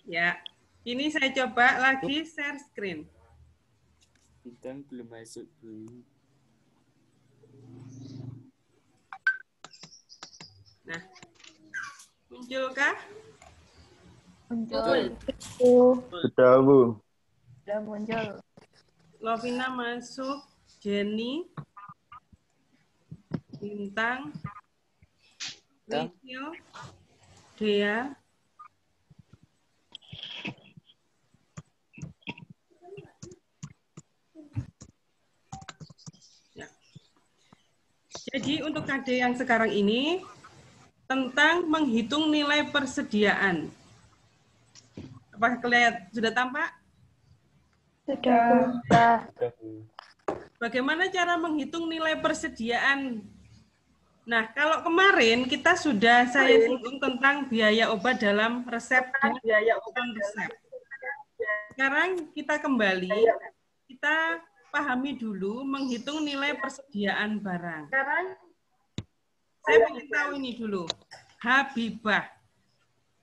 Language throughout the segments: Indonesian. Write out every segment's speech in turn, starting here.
Ya, ini saya coba lagi share screen. Bintang belum masuk, Bu. Nah, munculkah? Muncul. Sudah, Bu. Sudah muncul. Lovina masuk, Jenny, Bintang, Rachel, Dea, ya. Jadi untuk KD yang sekarang ini tentang menghitung nilai persediaan. Apakah kelihatan sudah tampak? Sudah. Bagaimana cara menghitung nilai persediaan? Nah, kalau kemarin kita sudah saya singgung tentang biaya obat dalam resep dan non resep. Sekarang kita kembali, kita pahami dulu menghitung nilai persediaan barang. Saya ingin tahu ini dulu, Habibah.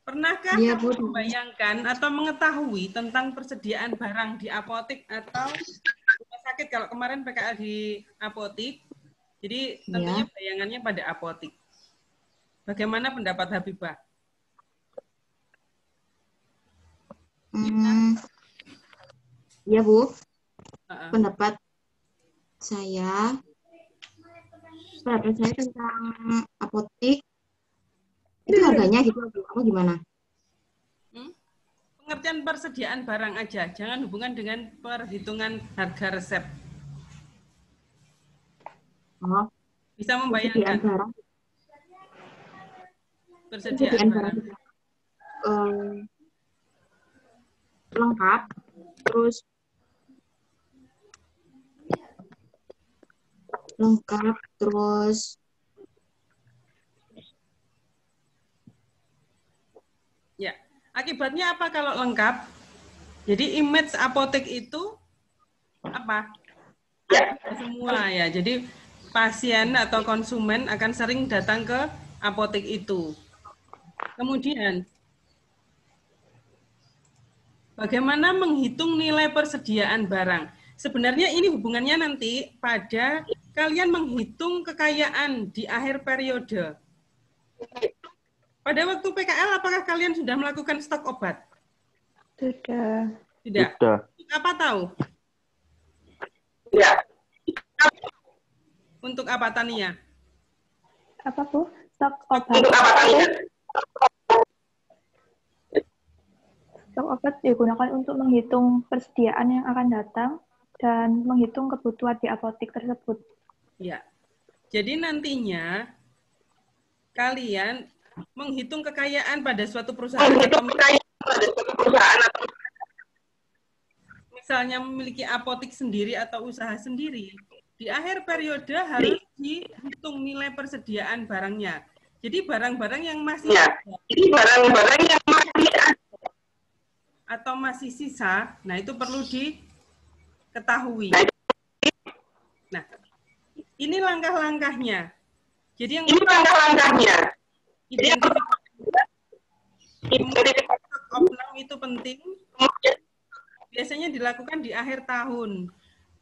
Pernahkah kamu membayangkan atau mengetahui tentang persediaan barang di apotik atau rumah sakit? Kalau kemarin PKL di apotik, jadi tentunya bayangannya pada apotik. Bagaimana pendapat Habibah? Ya, Bu. Pendapat saya tentang apotik itu harganya gitu, Bu. Apa gimana? Pengertian persediaan barang aja, jangan hubungan dengan perhitungan harga resep. Oh, bisa membayangkan persediaan barang. Lengkap, terus ya, akibatnya apa kalau lengkap? Jadi image apotek itu apa? Ya. Semua ya. Jadi pasien atau konsumen akan sering datang ke apotek itu. Kemudian bagaimana menghitung nilai persediaan barang? Sebenarnya ini hubungannya nanti pada kalian menghitung kekayaan di akhir periode. Pada waktu PKL, apakah kalian sudah melakukan stok obat? Sudah. Tidak. Untuk apa tahu? Ya. Untuk apa, Tania? Apa, Bu? Stok obat. Untuk apa, Tania? Stok obat digunakan untuk menghitung persediaan yang akan datang dan menghitung kebutuhan di apotik tersebut. Ya. Jadi nantinya kalian menghitung kekayaan pada suatu perusahaan atau misalnya memiliki apotik sendiri atau usaha sendiri, di akhir periode harus dihitung nilai persediaan barangnya. Jadi barang-barang yang masih atau masih sisa, nah itu perlu diketahui. Nah, ini langkah-langkahnya. Jadi yang identifikasi opnam itu penting. Biasanya dilakukan di akhir tahun.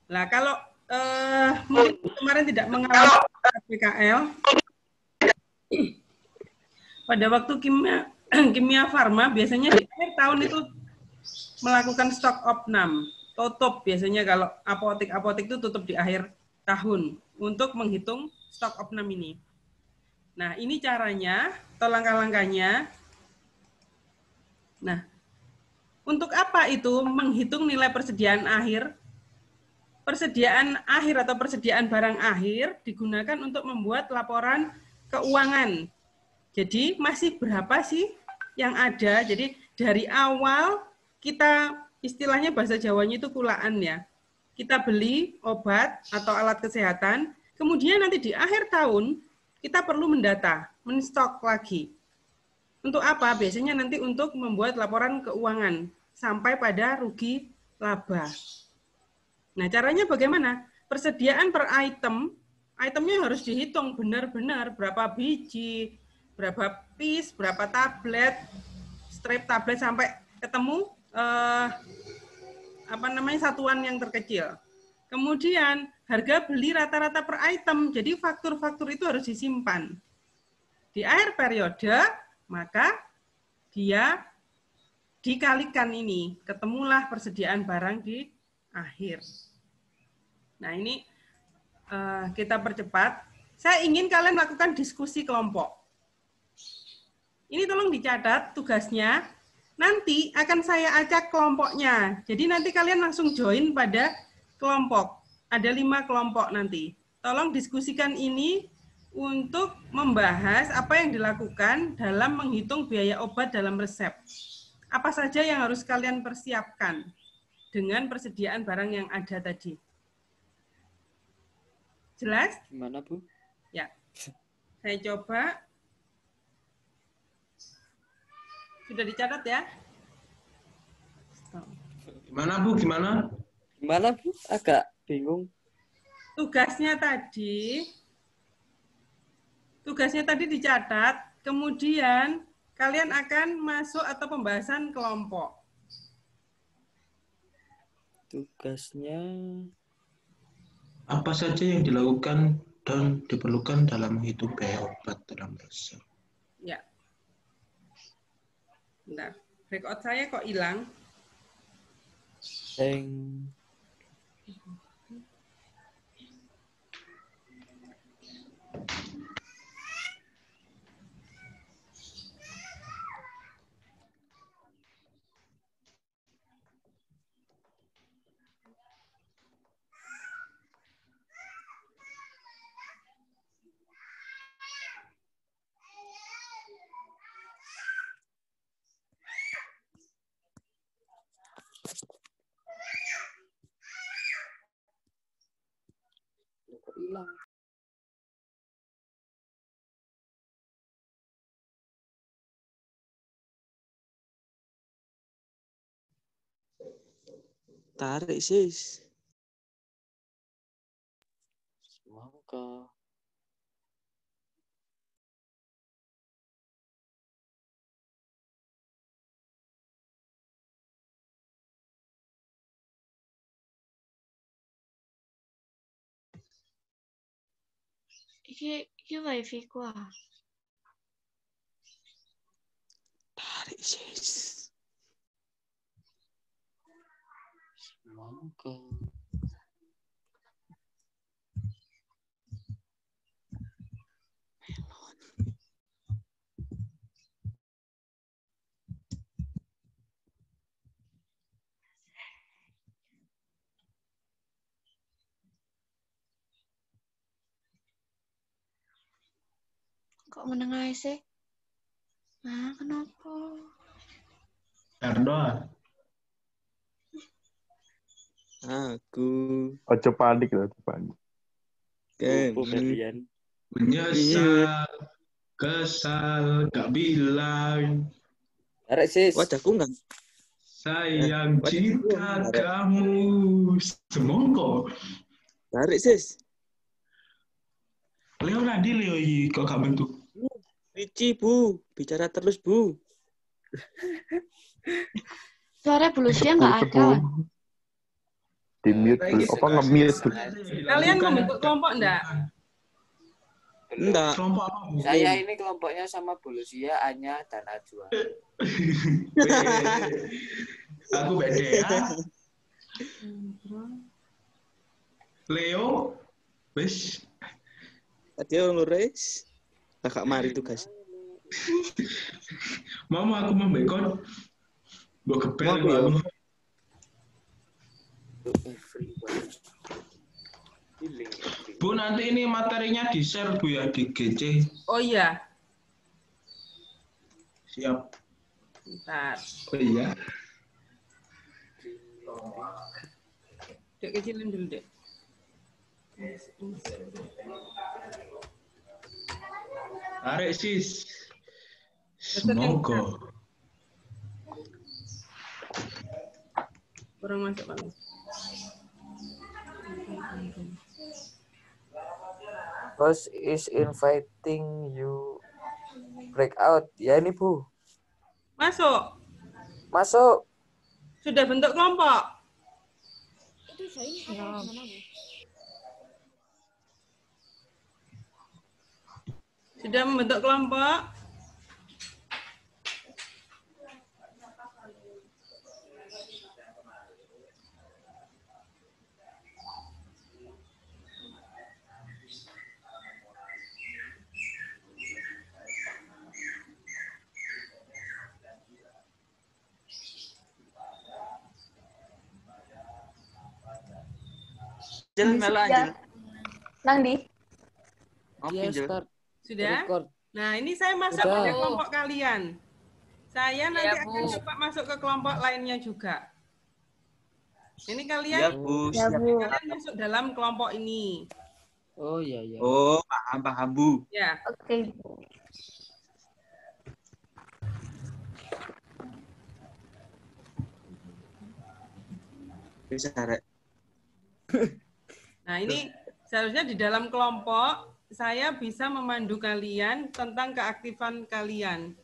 Nah, kalau mungkin kemarin tidak mengalami PKL, pada waktu kimia farma biasanya di akhir tahun itu melakukan stok opnam, tutup biasanya kalau apotik itu tutup di akhir tahun untuk menghitung stok opnam ini. Nah, ini caranya atau langkah-langkahnya. Nah, untuk apa itu menghitung nilai persediaan akhir? Persediaan akhir atau persediaan barang akhir digunakan untuk membuat laporan keuangan. Jadi masih berapa sih yang ada? Jadi dari awal kita istilahnya bahasa Jawanya itu kulaan ya. Kita beli obat atau alat kesehatan, kemudian nanti di akhir tahun kita perlu mendata, menstok lagi. Untuk apa? Biasanya nanti untuk membuat laporan keuangan sampai pada rugi laba. Nah, caranya bagaimana? Persediaan per itemnya harus dihitung benar-benar berapa biji, berapa piece, berapa tablet, strip tablet sampai ketemu satuan yang terkecil. Kemudian harga beli rata-rata per item, jadi faktur-faktur itu harus disimpan. Di akhir periode, maka dia dikalikan ini, ketemulah persediaan barang di akhir. Nah ini kita percepat. Saya ingin kalian melakukan diskusi kelompok. Ini tolong dicatat tugasnya. Nanti akan saya acak kelompoknya. Jadi nanti kalian langsung join pada kelompok. Ada 5 kelompok nanti. Tolong diskusikan ini untuk membahas apa yang dilakukan dalam menghitung biaya obat dalam resep. Apa saja yang harus kalian persiapkan dengan persediaan barang yang ada tadi. Jelas? Gimana, Bu? Ya. Saya coba. Sudah dicatat ya? Gimana, Bu? Gimana? Gimana, Bu? Agak bingung. Tugasnya tadi dicatat, kemudian kalian akan masuk atau pembahasan kelompok. Tugasnya Apa saja yang dilakukan dan diperlukan dalam menghitung biaya obat dalam resep? Ya. Bentar, record saya kok hilang. kok hilang. Tarik, sis. Mangga. Iki wifi ku ah. Tarik, sis. Mangga. Kok menengah sih? Ah, kenapa? Erdoa. Aku Ojo panik loh, ojo panik. kalian. Menyesal, kesal, gak bilang. Tarik, sis. Wajahku enggak. Sayang cinta kamu. Semongko. Tarik, sis. Leo tadi Leo kok gak bentuk. Ricci, Bu. Bicara terus, Bu. Suara Bulusia nggak ada. Di mute dulu. Apa nge-mute dulu? Kalian membentuk kelompok enggak? Enggak. Kelompok apa? Saya ini kelompoknya sama Bulusia, Anya, dan Ajwa. Aku beda ya. Leo, wis. Tadi ngurus. Kakak mari tugas. Mama aku membekon. Gue kepel Aku ya. aku. Bu, nanti ini materinya di-share Bu ya di GC. Oh iya, Siap. bentar. Oh iya. Dek kecilin dulu, Dek. Tarik sis. Semoga. Kurang masuk banget. Boss is inviting you break out. Ya ini, Bu. Masuk. Masuk. Sudah bentuk kelompok? Sudah membentuk kelompok? Jel melo anjel. Nang di? Ngopi Jel. Sudah? Record. Nah, ini saya masuk Sudah. pada kelompok kalian. Saya nanti Ya, Bu. akan coba masuk ke kelompok lainnya juga. Ini kalian, Ya, Bu. Ya, Siap. Bu. kalian masuk dalam kelompok ini. Oh iya iya. Oh, paham Bu. Ya. Oke. Bisa Rek. Nah, ini seharusnya di dalam kelompok saya bisa memandu kalian tentang keaktifan kalian.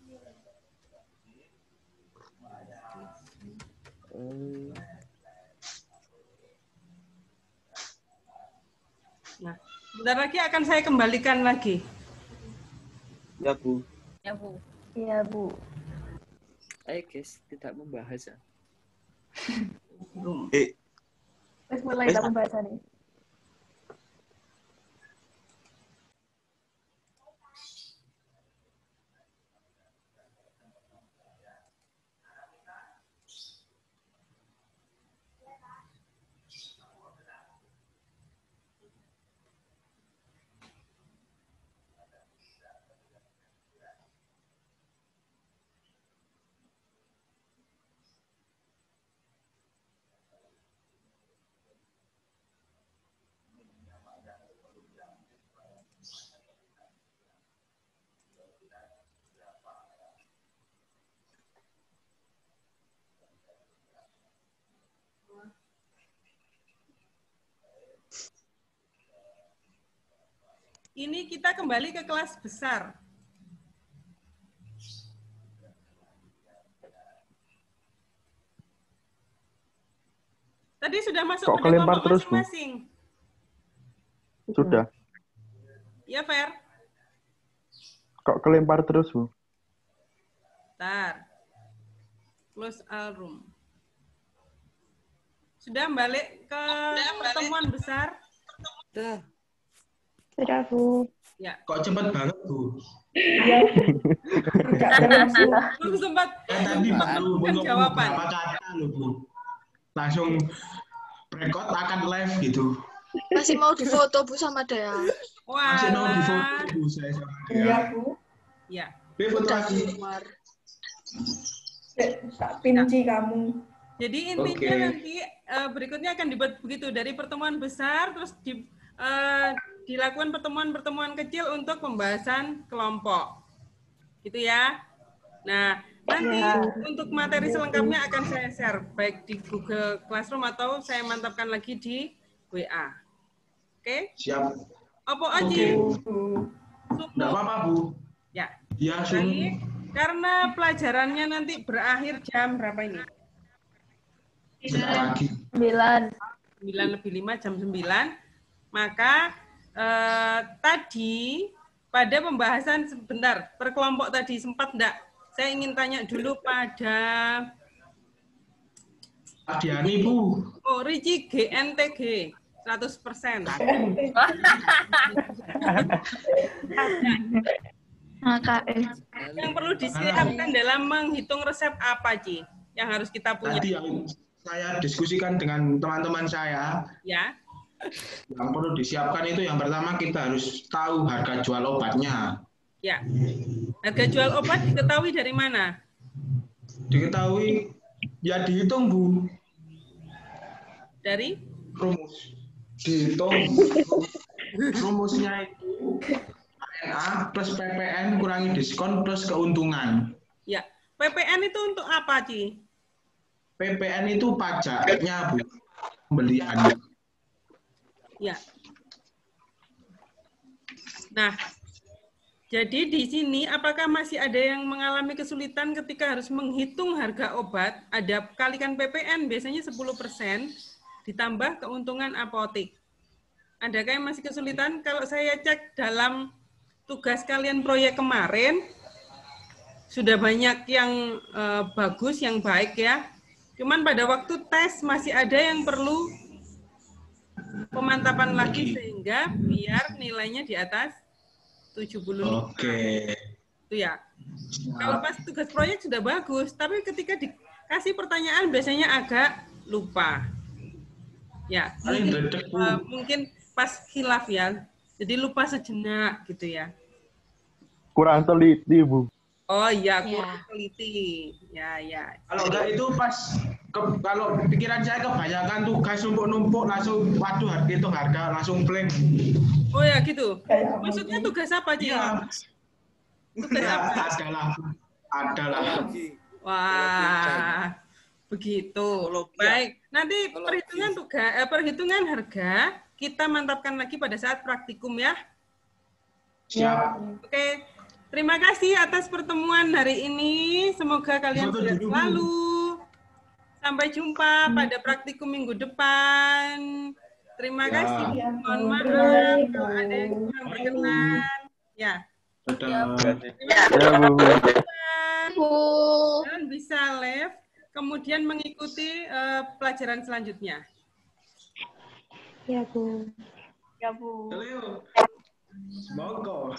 Nah, sebentar lagi akan saya kembalikan lagi. Ya, Bu. Ya, Bu. Iya, Bu. Ayo guys, tidak membahas ya. Belum. Wes mulai kita pembahasan nih. Ini kita kembali ke kelas besar. Tadi sudah masuk Kok pada kelempar kelompok terus, Bu? masing-masing. Sudah. Ya, Fer? Kok kelempar terus, Bu? Bentar. Close all room. Sudah balik ke pertemuan besar? Dah. Sudah, Bu. Ya. Kok cepet banget, Bu? Belum sempat Tadi baru kan jawaban. beberapa kata loh, Bu. Langsung record akan live gitu. Masih mau difoto Bu sama Dea. Wah. Masih mau di foto, Bu, saya sama dia. Iya, Bu. Ya. Ini foto Udah lagi. keluar. Tak pinci kamu. Jadi intinya Oke. nanti berikutnya akan dibuat begitu dari pertemuan besar terus dilakukan pertemuan-pertemuan kecil untuk pembahasan kelompok. Gitu ya. Nah, nanti untuk materi selengkapnya akan saya share baik di Google Classroom atau saya mantapkan lagi di WA. Oke? Siap. Apa Oke. aja? Nggak apa-apa, Bu. Ya. Ya, Baik. Sun. Karena pelajarannya nanti berakhir jam berapa ini? Sebentar lagi. 9. 9:05 jam 9. Maka tadi pada pembahasan sebentar per kelompok tadi sempat enggak? Saya ingin tanya dulu pada Adiani, Bu. Oh, Ricci GNTG 100%. Yang perlu disiapkan dalam menghitung resep apa, Ci? Yang harus kita punya? Tadi yang saya diskusikan dengan teman-teman saya, Ya. yang perlu disiapkan itu yang pertama kita harus tahu harga jual obatnya. Ya. Harga jual obat diketahui dari mana? Diketahui, ya dihitung, Bu. Dari? Rumus. Dihitung. Rumusnya itu ANA plus PPN kurangi diskon plus keuntungan. Ya. PPN itu untuk apa, Ci? PPN itu pajaknya, Bu. Pembelian. Ya. Nah, Jadi di sini apakah masih ada yang mengalami kesulitan ketika harus menghitung harga obat? Ada kalikan PPN biasanya 10% ditambah keuntungan apotek. Adakah yang masih kesulitan? Kalau saya cek dalam tugas kalian proyek kemarin, sudah banyak yang bagus, yang baik ya. Cuman pada waktu tes masih ada yang perlu pemantapan lagi sehingga biar nilainya di atas 75. Oke. Itu ya. Kalau pas tugas proyek sudah bagus, tapi ketika dikasih pertanyaan biasanya agak lupa. Ya, mungkin pas khilaf ya. Jadi lupa sejenak gitu ya. Kurang teliti, Bu. Oh iya, kurang teliti. Ya. Kalau enggak itu pas kalau pikiran saya kebanyakan tugas numpuk-numpuk langsung waduh hitung harga langsung blank. Oh ya gitu. Maksudnya tugas apa, Ci? Iya. Tugas apa? Adalah. Wah, begitu. Baik. Nanti perhitungan harga kita mantapkan lagi pada saat praktikum ya. Siap. Oke. Terima kasih atas pertemuan hari ini. Semoga kalian sehat selalu. Sampai jumpa pada praktikum minggu depan. Terima kasih. Mohon maaf kalau ada yang kurang berkenan. Ya. Dan bisa live, kemudian mengikuti pelajaran selanjutnya. Ya, Bu. Monggo.